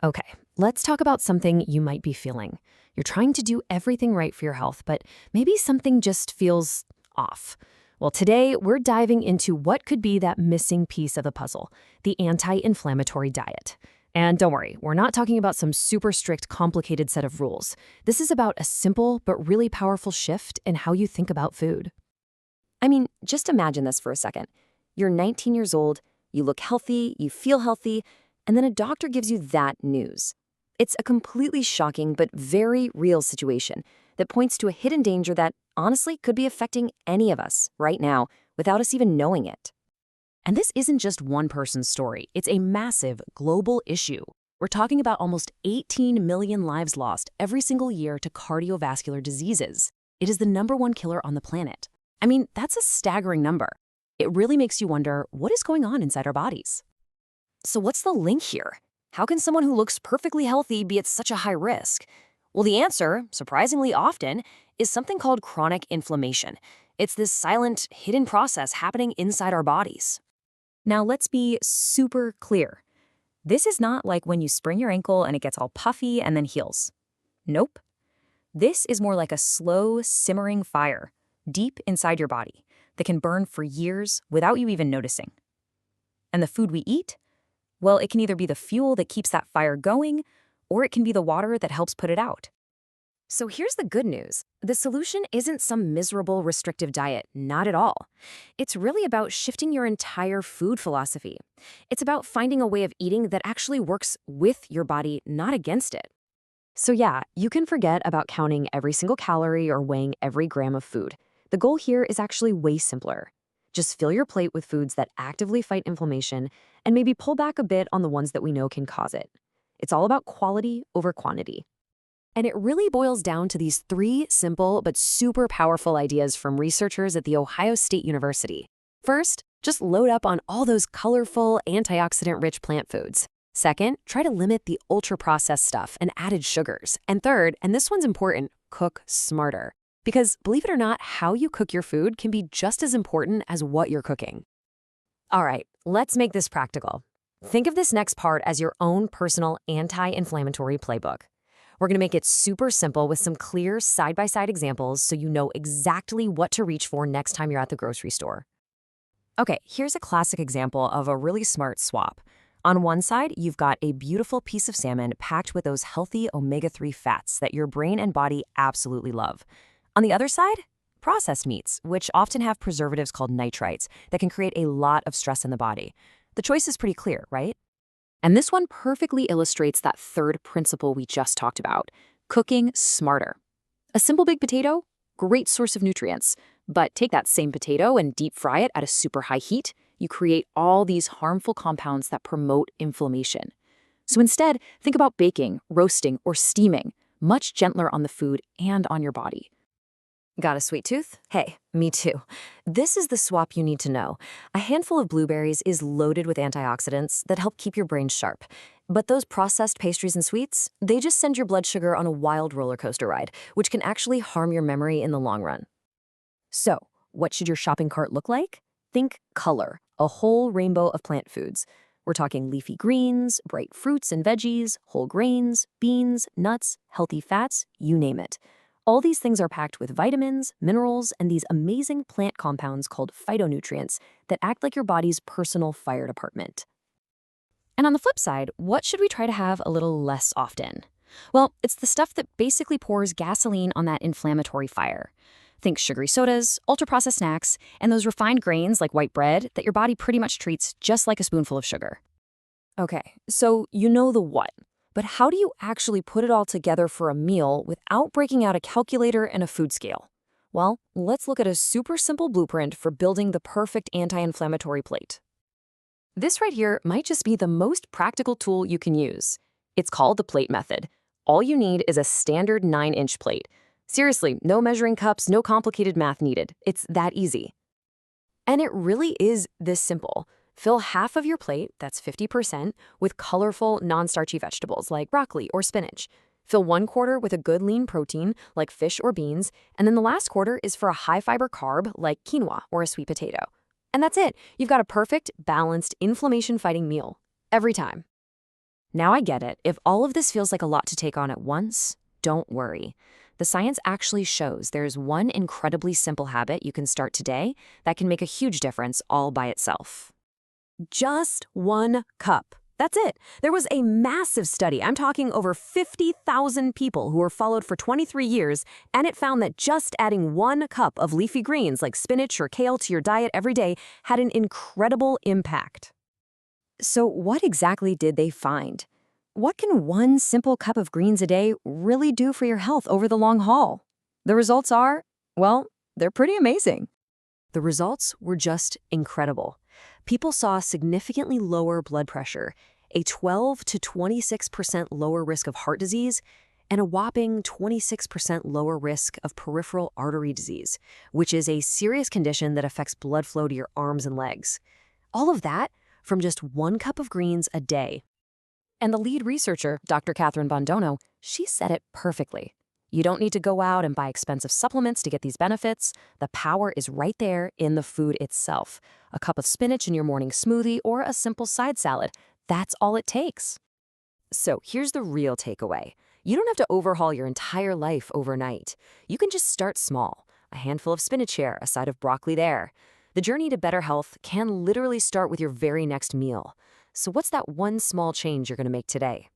Okay, let's talk about something you might be feeling. You're trying to do everything right for your health, but maybe something just feels off. Well, today we're diving into what could be that missing piece of the puzzle, the anti-inflammatory diet. And don't worry, we're not talking about some super strict, complicated set of rules. This is about a simple but really powerful shift in how you think about food. I mean, just imagine this for a second. You're 19 years old, you look healthy, you feel healthy, and then a doctor gives you that news. It's a completely shocking but very real situation that points to a hidden danger that honestly could be affecting any of us right now without us even knowing it. And this isn't just one person's story, it's a massive global issue. We're talking about almost 18 million lives lost every single year to cardiovascular diseases. It is the #1 killer on the planet. I mean, that's a staggering number. It really makes you wonder what is going on inside our bodies. So what's the link here? How can someone who looks perfectly healthy be at such a high risk? Well, the answer, surprisingly often, is something called chronic inflammation. It's this silent, hidden process happening inside our bodies. Now, let's be super clear. This is not like when you sprain your ankle and it gets all puffy and then heals. Nope. This is more like a slow, simmering fire deep inside your body that can burn for years without you even noticing. And the food we eat? Well, it can either be the fuel that keeps that fire going, or it can be the water that helps put it out. So here's the good news. The solution isn't some miserable restrictive diet, not at all. It's really about shifting your entire food philosophy. It's about finding a way of eating that actually works with your body, not against it. So yeah, you can forget about counting every single calorie or weighing every gram of food. The goal here is actually way simpler. Just fill your plate with foods that actively fight inflammation and maybe pull back a bit on the ones that we know can cause it. It's all about quality over quantity. And it really boils down to these three simple but super powerful ideas from researchers at The Ohio State University. First, just load up on all those colorful, antioxidant-rich plant foods. Second, try to limit the ultra-processed stuff and added sugars. And third, and this one's important, cook smarter. Because believe it or not, how you cook your food can be just as important as what you're cooking. All right, let's make this practical. Think of this next part as your own personal anti-inflammatory playbook. We're going to make it super simple with some clear side-by-side examples so you know exactly what to reach for next time you're at the grocery store. Okay, here's a classic example of a really smart swap. On one side, you've got a beautiful piece of salmon packed with those healthy omega-3 fats that your brain and body absolutely love. On the other side, processed meats, which often have preservatives called nitrites that can create a lot of stress in the body. The choice is pretty clear, right? And this one perfectly illustrates that third principle we just talked about, cooking smarter. A simple baked potato, great source of nutrients, but take that same potato and deep fry it at a super high heat, you create all these harmful compounds that promote inflammation. So instead, think about baking, roasting, or steaming, much gentler on the food and on your body. Got a sweet tooth? Hey, me too. This is the swap you need to know. A handful of blueberries is loaded with antioxidants that help keep your brain sharp. But those processed pastries and sweets, they just send your blood sugar on a wild roller coaster ride, which can actually harm your memory in the long run. So, what should your shopping cart look like? Think color, a whole rainbow of plant foods. We're talking leafy greens, bright fruits and veggies, whole grains, beans, nuts, healthy fats, you name it. All these things are packed with vitamins, minerals, and these amazing plant compounds called phytonutrients that act like your body's personal fire department. And on the flip side, what should we try to have a little less often? Well, it's the stuff that basically pours gasoline on that inflammatory fire. Think sugary sodas, ultra-processed snacks, and those refined grains like white bread that your body pretty much treats just like a spoonful of sugar. Okay, so you know the what. But how do you actually put it all together for a meal without breaking out a calculator and a food scale? Well, let's look at a super simple blueprint for building the perfect anti-inflammatory plate. This right here might just be the most practical tool you can use. It's called the plate method. All you need is a standard 9-inch plate. Seriously, no measuring cups, no complicated math needed. It's that easy. And it really is this simple. Fill half of your plate, that's 50%, with colorful, non-starchy vegetables like broccoli or spinach. Fill 1/4 with a good lean protein like fish or beans, and then the last quarter is for a high-fiber carb like quinoa or a sweet potato. And that's it. You've got a perfect, balanced, inflammation-fighting meal. Every time. Now I get it. If all of this feels like a lot to take on at once, don't worry. The science actually shows there's one incredibly simple habit you can start today that can make a huge difference all by itself. Just 1 cup. That's it. There was a massive study. I'm talking over 50,000 people who were followed for 23 years, and it found that just adding 1 cup of leafy greens like spinach or kale to your diet every day had an incredible impact. So what exactly did they find? What can one simple cup of greens a day really do for your health over the long haul? The results are, well, they're pretty amazing. The results were just incredible. People saw significantly lower blood pressure, a 12 to 26% lower risk of heart disease, and a whopping 26% lower risk of peripheral artery disease, which is a serious condition that affects blood flow to your arms and legs. All of that from just 1 cup of greens a day. And the lead researcher, Dr. Catherine Bondono, she said it perfectly. You don't need to go out and buy expensive supplements to get these benefits. The power is right there in the food itself. A cup of spinach in your morning smoothie or a simple side salad. That's all it takes. So here's the real takeaway. You don't have to overhaul your entire life overnight. You can just start small. A handful of spinach here, a side of broccoli there. The journey to better health can literally start with your very next meal. So what's that one small change you're going to make today?